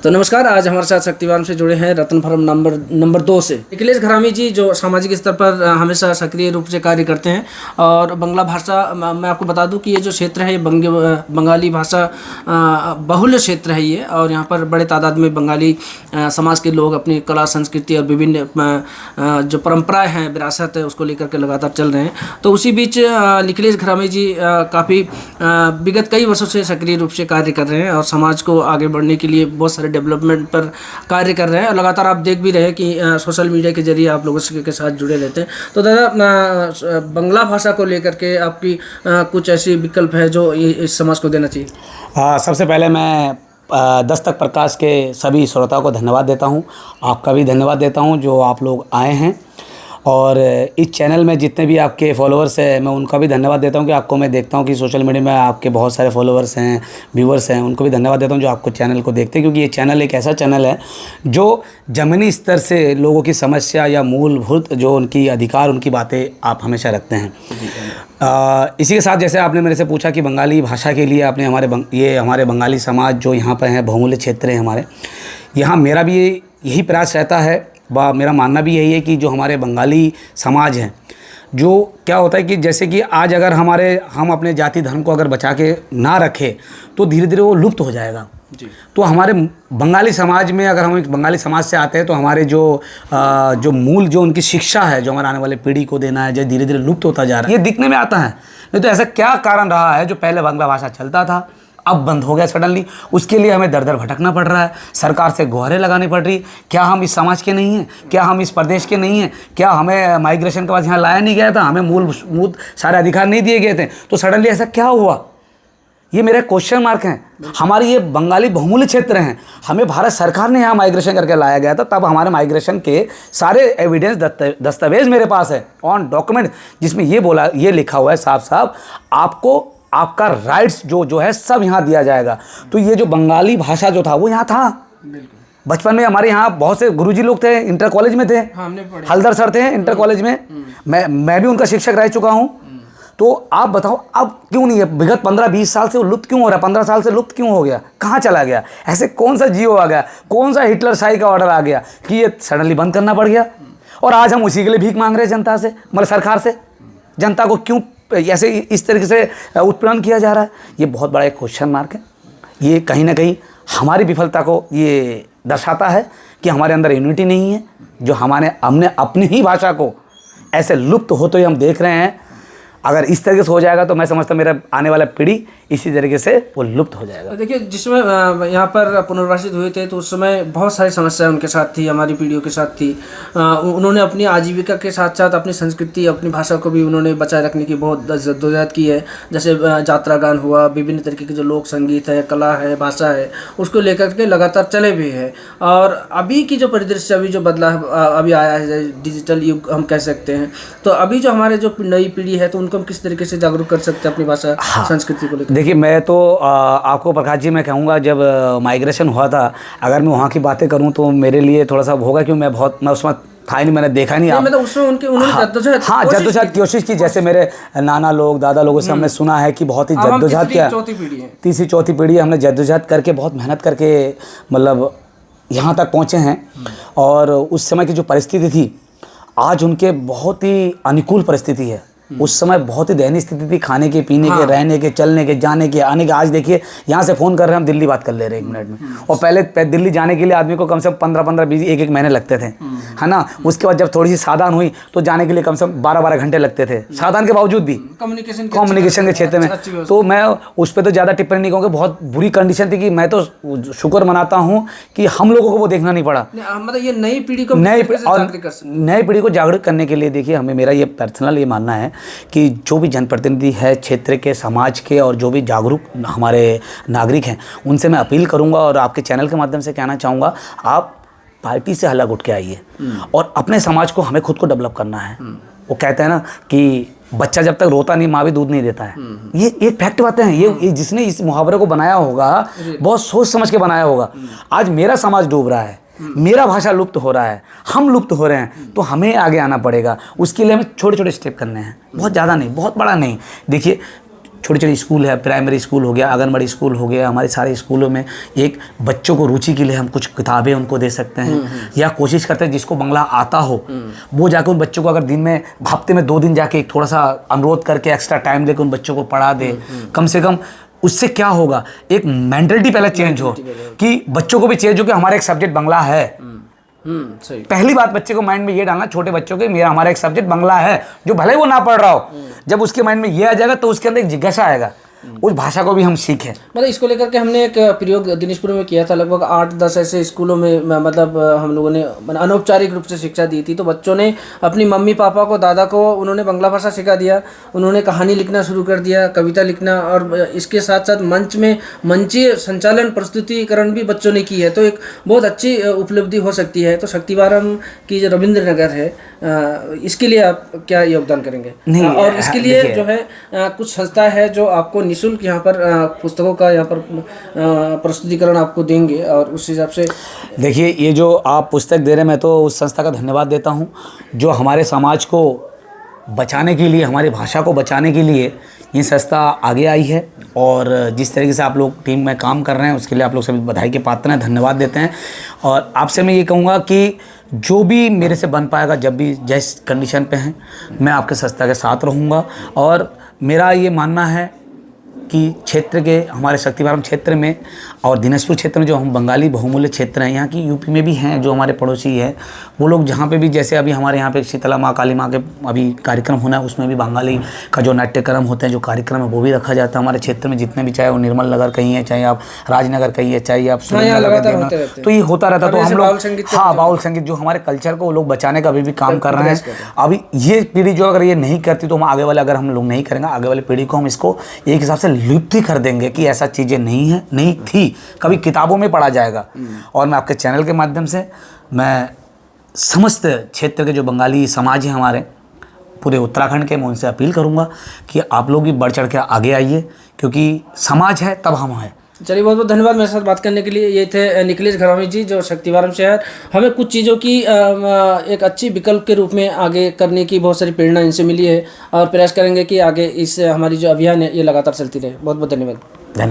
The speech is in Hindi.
तो नमस्कार, आज हमारे साथ शक्तिवान से जुड़े हैं रतन फर्म नंबर 2 से अखिलेश घरामी जी, जो सामाजिक स्तर पर हमेशा सक्रिय रूप से कार्य करते हैं। और बंगला भाषा, मैं आपको बता दूं कि ये जो क्षेत्र है ये बंगाली भाषा बहुल क्षेत्र है ये, और यहाँ पर बड़े तादाद में बंगाली समाज के लोग अपनी कला संस्कृति और विभिन्न जो परंपराएं हैं, विरासत है, उसको लेकर के लगातार चल रहे हैं। तो उसी बीच अखिलेश घरामी जी काफ़ी विगत कई वर्षों से सक्रिय रूप से कार्य कर रहे हैं और समाज को आगे बढ़ने के लिए बहुत सारे डेवलपमेंट पर कार्य कर रहे हैं। और लगातार आप देख भी रहे हैं कि सोशल मीडिया के जरिए आप लोगों के साथ जुड़े रहते हैं। तो दादा, बंगला भाषा को लेकर के आपकी कुछ ऐसी विकल्प है जो इस समाज को देना चाहिए? सबसे पहले मैं दस्तक प्रकाश के सभी श्रोताओं को धन्यवाद देता हूं। आपका भी धन्यवाद देता हूं जो आप लोग आए हैं, और इस चैनल में जितने भी आपके फॉलोअर्स हैं मैं उनका भी धन्यवाद देता हूं कि आपको मैं देखता हूं कि सोशल मीडिया में आपके बहुत सारे फॉलोअर्स हैं, व्यूअर्स हैं, उनको भी धन्यवाद देता हूं जो आपको चैनल को देखते हैं, क्योंकि ये चैनल एक ऐसा चैनल है जो ज़मीनी स्तर से लोगों की समस्या या मूलभूत जो उनकी अधिकार, उनकी बातें आप हमेशा रखते हैं। इसी के साथ जैसे आपने मेरे से पूछा कि बंगाली भाषा के लिए आपने हमारे बंगाली समाज जो यहाँ पर हैं, बहुमूल्य क्षेत्र हैं हमारे यहाँ, मेरा भी यही प्रयास रहता है, मेरा मानना भी यही है कि जो हमारे बंगाली समाज हैं, जो क्या होता है कि जैसे कि आज अगर हम अपने जाति धर्म को अगर बचा के ना रखें तो धीरे धीरे वो लुप्त हो जाएगा जी। तो हमारे बंगाली समाज में, अगर हम एक बंगाली समाज से आते हैं तो हमारे जो मूल जो उनकी शिक्षा है, जो हमारे आने वाले पीढ़ी को देना है, जो धीरे धीरे लुप्त होता जा रहा है, ये दिखने में आता है। नहीं तो ऐसा क्या कारण रहा है जो पहले बांग्ला भाषा चलता था अब बंद हो गया सडनली, उसके लिए हमें दर दर भटकना पड़ रहा है, सरकार से गुहारें लगानी पड़ रही। क्या हम इस समाज के नहीं हैं? क्या हम इस प्रदेश के नहीं हैं? क्या हमें माइग्रेशन के बाद यहाँ लाया नहीं गया था? हमें मूल सारे अधिकार नहीं दिए गए थे? तो सडनली ऐसा क्या हुआ? ये मेरे क्वेश्चन मार्क हैं। हमारे ये बंगाली बहुमूल्य क्षेत्र हैं, हमें भारत सरकार ने यहाँ माइग्रेशन करके लाया गया था, तब हमारे माइग्रेशन के सारे एविडेंस, दस्तावेज मेरे पास है ऑन डॉक्यूमेंट, जिसमें ये लिखा हुआ है साफ साफ, आपका राइट्स जो है सब यहाँ दिया जाएगा। तो ये जो बंगाली भाषा जो था वो यहाँ था। बचपन में हमारे यहाँ बहुत से गुरुजी लोग थे, इंटर कॉलेज में थे, हल्दर सर थे इंटर कॉलेज में, मैं भी उनका शिक्षक रह चुका हूँ। तो आप बताओ अब क्यों नहीं है? विगत 15-20 साल से वो लुप्त क्यों हो रहा है? 15 साल से लुप्त क्यों हो गया? कहाँ चला गया? ऐसे कौन सा जीओ आ गया, कौन सा हिटलर शाही का ऑर्डर आ गया कि ये सडनली बंद करना पड़ गया? और आज हम उसी के लिए भीख मांग रहे हैं जनता से, मतलब सरकार से। जनता को क्यों ऐसे इस तरीके से उत्पीड़न किया जा रहा है? ये बहुत बड़ा एक क्वेश्चन मार्क है। ये कहीं ना कहीं हमारी विफलता को ये दर्शाता है कि हमारे अंदर यूनिटी नहीं है, जो हमने अपनी ही भाषा को ऐसे लुप्त होते हुए हम देख रहे हैं। अगर इस तरीके से हो जाएगा तो मैं समझता हूँ मेरा आने वाला पीढ़ी इसी तरीके से वो लुप्त हो जाएगा। देखिए, जिसमें यहाँ पर पुनर्वासित हुए थे तो उस समय बहुत सारी समस्याएं उनके साथ थी, हमारी पीढ़ियों के साथ थी। उन्होंने अपनी आजीविका के साथ साथ अपनी संस्कृति, अपनी भाषा को भी उन्होंने बचाए रखने की बहुत जद्दोजहद की है। जैसे यात्रा गान हुआ, विभिन्न तरीके के जो लोक संगीत है, कला है, भाषा है, उसको लेकर के लगातार चले भी हैं। और अभी की जो परिदृश्य, अभी जो बदलाव अभी आया है, डिजिटल युग हम कह सकते हैं, तो अभी जो हमारे जो नई पीढ़ी है तो उनको हम किस तरीके से जागरूक कर सकते हैं अपनी भाषा संस्कृति को लेकर? देखिए, मैं तो आपको प्रकाश जी मैं कहूँगा, जब माइग्रेशन हुआ था, अगर मैं वहाँ की बातें करूँ तो मेरे लिए थोड़ा सा होगा, क्योंकि मैं उसमें था नहीं, मैंने देखा नहीं। मतलब उसमें उन्होंने जद्दोजहद कोशिश की। जैसे मेरे नाना लोग, दादा लोगों से हमने सुना है कि बहुत ही जद्दोजहद किया। तीसरी चौथी पीढ़ी हमने जद्दोजहद करके, बहुत मेहनत करके मतलब यहाँ तक पहुँचे हैं। और उस समय की जो परिस्थिति थी, आज उनके बहुत ही अनुकूल परिस्थिति है। उस समय बहुत ही दयनीय स्थिति थी, खाने के, पीने के, रहने के, चलने के, जाने के, आने के। आज देखिए, यहाँ से फ़ोन कर रहे हैं हम, दिल्ली बात कर ले रहे हैं 1 मिनट में। और पहले दिल्ली जाने के लिए आदमी को कम से कम 15-15, 20, 1-1 महीने लगते थे, है ना। उसके बाद जब थोड़ी सी साधन हुई तो जाने के लिए कम से कम 12-12 घंटे लगते थे, साधन के बावजूद भी, कम्युनिकेशन के क्षेत्र में। तो मैं उस पर तो ज़्यादा टिप्पणी नहीं कहूँगा, बहुत बुरी कंडीशन थी कि मैं तो शुक्र मनाता हूँ कि हम लोगों को वो देखना नहीं पड़ा। मतलब ये नई पीढ़ी को नई पीढ़ी को जागरूक करने के लिए, देखिए, हमें मेरा ये पर्सनल ये मानना है कि जो भी जनप्रतिनिधि है क्षेत्र के, समाज के, और जो भी जागरूक हमारे नागरिक हैं, उनसे मैं अपील करूंगा और आपके चैनल के माध्यम से कहना चाहूँगा, आप पार्टी से अलग उठ के आइए और अपने समाज को, हमें खुद को डेवलप करना है। वो कहते हैं ना कि बच्चा जब तक रोता नहीं, माँ भी दूध नहीं देता है। ये फैक्ट बातें हैं। ये जिसने इस मुहावरे को बनाया होगा, बहुत सोच समझ के बनाया होगा। आज मेरा समाज डूब रहा है, मेरा भाषा लुप्त हो रहा है, हम लुप्त हो रहे हैं, तो हमें आगे आना पड़ेगा। उसके लिए हमें छोटे छोटे स्टेप करने हैं, बहुत ज़्यादा नहीं, बहुत बड़ा नहीं। देखिए, छोटे छोटे स्कूल है, प्राइमरी स्कूल हो गया, आंगनबाड़ी स्कूल हो गया, हमारे सारे स्कूलों में एक बच्चों को रुचि के लिए हम कुछ किताबें उनको दे सकते हैं, या कोशिश करते हैं जिसको बांग्ला आता हो वो जाकर उन बच्चों को अगर दिन में हफ्ते में 2 दिन जाके एक थोड़ा सा अनुरोध करके एक्स्ट्रा टाइम देकर उन बच्चों को पढ़ा दे। कम से कम उससे क्या होगा, एक मेंटलिटी पहले चेंज हो कि बच्चों को भी चेंज हो कि हमारा एक सब्जेक्ट बांग्ला है। सही। पहली बात बच्चे को माइंड में ये डालना, छोटे बच्चों के, मेरा हमारा एक सब्जेक्ट बांग्ला है, जो भले वो ना पढ़ रहा हो, जब उसके माइंड में ये आ जाएगा तो उसके अंदर एक जिज्ञासा आएगा, उस भाषा को भी हम सीखें। मतलब इसको लेकर के हमने एक प्रयोग दिनेशपुर में किया था, लगभग 8-10 ऐसे स्कूलों में मतलब हम लोगों ने अनौपचारिक रूप से शिक्षा दी थी। तो बच्चों ने अपनी मम्मी पापा को, दादा को उन्होंने बांग्ला भाषा सिखा दिया, उन्होंने कहानी लिखना शुरू कर दिया, कविता लिखना, और इसके साथ साथ मंच में मंचीय संचालन प्रस्तुतिकरण भी बच्चों ने की है। तो एक बहुत अच्छी उपलब्धि हो सकती है। तो शक्तिवारम की जो रविंद्र नगर है, इसके लिए आप क्या योगदान करेंगे? नहीं, और इसके लिए देखिए, जो है कुछ संस्था है जो आपको निःशुल्क यहाँ पर पुस्तकों का यहाँ पर प्रस्तुतिकरण आपको देंगे, और उस हिसाब से देखिए ये जो आप पुस्तक दे रहे हैं, मैं तो उस संस्था का धन्यवाद देता हूँ जो हमारे समाज को बचाने के लिए, हमारी भाषा को बचाने के लिए ये संस्था आगे आई है। और जिस तरीके से आप लोग टीम में काम कर रहे हैं उसके लिए आप लोग सभी बधाई के पात्र हैं, धन्यवाद देते हैं। और आपसे मैं ये कहूँगा कि जो भी मेरे से बन पाएगा, जब भी जिस कंडीशन पे हैं, मैं आपके संस्था के साथ रहूँगा। और मेरा ये मानना है कि क्षेत्र के, हमारे शक्तिवारम क्षेत्र में और दिनाजपुर क्षेत्र में जो हम बंगाली बहुमूल्य क्षेत्र हैं, यहाँ की यूपी में भी हैं जो हमारे पड़ोसी है, वो लोग जहाँ पे भी, जैसे अभी हमारे यहाँ पे शीतला माँ, काली माँ के अभी कार्यक्रम होना है, उसमें भी बंगाली का जो नाट्यक्रम होते हैं, जो कार्यक्रम है वो भी रखा जाता है हमारे क्षेत्र में। जितने भी, चाहे वो निर्मल नगर कहीं है, चाहे आप राजनगर कहीं है, चाहे आप तो ये होता रहता। तो हम लोग, हाँ, बाउल संगीत जो हमारे कल्चर को वो लोग बचाने का अभी भी काम कर रहे हैं। अभी ये पीढ़ी जो अगर ये नहीं करती तो हम आगे वाले, अगर हम लोग नहीं करेंगे, आगे वाली पीढ़ी को हम इसको एक हिसाब से लुप्त ही कर देंगे कि ऐसा चीज़ें नहीं है, नहीं थी, कभी किताबों में पढ़ा जाएगा। और मैं आपके चैनल के माध्यम से मैं समस्त क्षेत्र के जो बंगाली समाज है हमारे पूरे उत्तराखंड के, मैं उनसे अपील करूंगा कि आप लोग भी बढ़ चढ़ के आगे आइए, क्योंकि समाज है तब हम हैं। चलिए, बहुत बहुत धन्यवाद मेरे साथ बात करने के लिए। ये थे निखिलेश घरामी जी जो शक्तिवारम शहर, हमें कुछ चीज़ों की एक अच्छी विकल्प के रूप में आगे करने की बहुत सारी प्रेरणा इनसे मिली है, और प्रयास करेंगे कि आगे इस हमारी जो अभियान है ये लगातार चलती रहे। बहुत बहुत धन्यवाद।